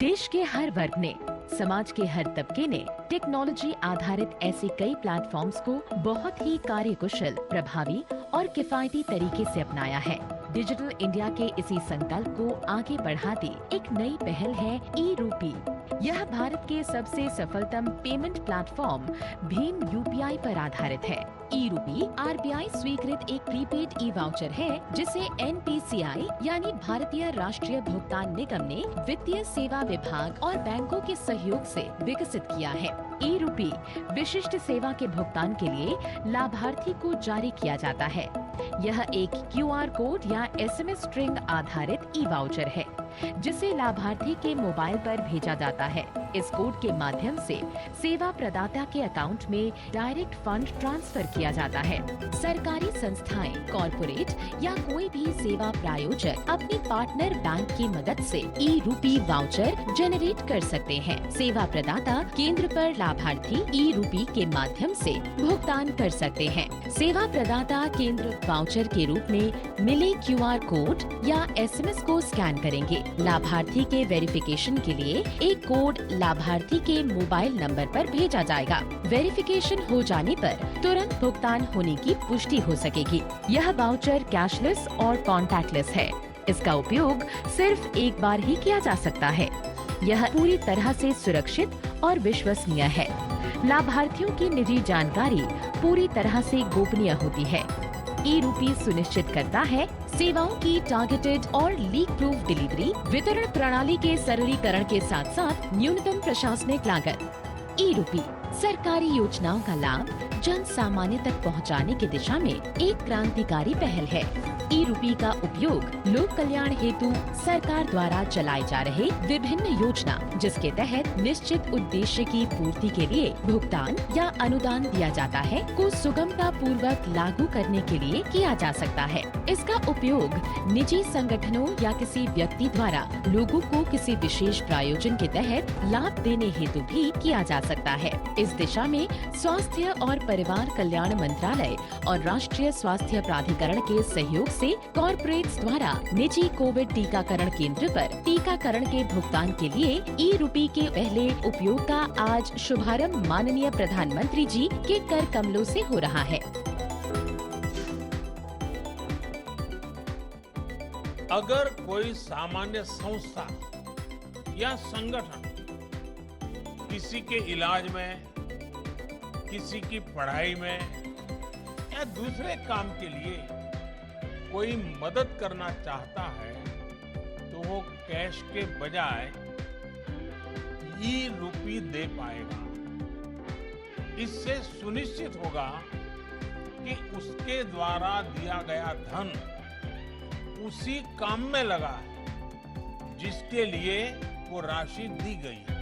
देश के हर वर्ग ने, समाज के हर तबके ने टेक्नोलॉजी आधारित ऐसे कई प्लेटफॉर्म्स को बहुत ही कार्यकुशल, प्रभावी और किफायती तरीके से अपनाया है। डिजिटल इंडिया के इसी संकल्प को आगे बढ़ाती एक नई पहल है ई-रूपी। यह भारत के सबसे सफलतम पेमेंट प्लेटफॉर्म भीम यूपीआई पर आधारित है। ई-रूपी आरबीआई स्वीकृत एक प्रीपेड ई वाउचर है जिसे एनपीसीआई यानी भारतीय राष्ट्रीय भुगतान निगम ने वित्तीय सेवा विभाग और बैंकों के सहयोग से विकसित किया है। ई-रूपी विशिष्ट सेवा के भुगतान के लिए लाभार्थी को जारी किया जाता है। यह एक क्यूआर कोड या एसएमएस स्ट्रिंग आधारित ई वाउचर है जिसे लाभार्थी के मोबाइल पर भेजा जाता है। इस कोड के माध्यम से सेवा प्रदाता के अकाउंट में डायरेक्ट फंड ट्रांसफर किया जाता है। सरकारी संस्थाएं, कॉरपोरेट या कोई भी सेवा प्रायोजक अपनी पार्टनर बैंक की मदद से ई-रूपी वाउचर जेनरेट कर सकते हैं। सेवा प्रदाता केंद्र पर लाभार्थी ई-रूपी के माध्यम से भुगतान कर सकते हैं। सेवा प्रदाता केंद्र वाउचर के रूप में मिले क्यूआर कोड या एसएमएस को स्कैन करेंगे। लाभार्थी के वेरिफिकेशन के लिए एक कोड लाभार्थी के मोबाइल नंबर पर भेजा जाएगा। वेरिफिकेशन हो जाने पर तुरंत भुगतान होने की पुष्टि हो सकेगी। यह वाउचर कैशलेस और कॉन्टैक्टलेस है। इसका उपयोग सिर्फ एक बार ही किया जा सकता है। यह पूरी तरह से सुरक्षित और विश्वसनीय है। लाभार्थियों की निजी जानकारी पूरी तरह से गोपनीय होती है। ई-रूपी सुनिश्चित करता है सेवाओं की टारगेटेड और लीक प्रूफ डिलीवरी, वितरण प्रणाली के सरलीकरण के साथ साथ न्यूनतम प्रशासनिक लागत। ई-रूपी सरकारी योजनाओं का लाभ जन सामान्य तक पहुंचाने की दिशा में एक क्रांतिकारी पहल है। ई-रूपी का उपयोग लोक कल्याण हेतु सरकार द्वारा चलाए जा रहे विभिन्न योजना जिसके तहत निश्चित उद्देश्य की पूर्ति के लिए भुगतान या अनुदान दिया जाता है को सुगमता पूर्वक लागू करने के लिए किया जा सकता है। इसका उपयोग निजी संगठनों या किसी व्यक्ति द्वारा लोगों को किसी विशेष प्रायोजन के तहत लाभ देने हेतु भी किया जा सकता है। इस दिशा में स्वास्थ्य और परिवार कल्याण मंत्रालय और राष्ट्रीय स्वास्थ्य प्राधिकरण के सहयोग से कॉर्पोरेट्स द्वारा निजी कोविड टीकाकरण केंद्र पर टीकाकरण के भुगतान के लिए ई-रूपी के पहले उपयोग का आज शुभारंभ माननीय प्रधानमंत्री जी के कर कमलों से हो रहा है। अगर कोई सामान्य संस्था या संगठन किसी के इलाज में, किसी की पढ़ाई में या दूसरे काम के लिए कोई मदद करना चाहता है तो वो कैश के बजाय ई-रूपी दे पाएगा। इससे सुनिश्चित होगा कि उसके द्वारा दिया गया धन उसी काम में लगा है जिसके लिए वो राशि दी गई है।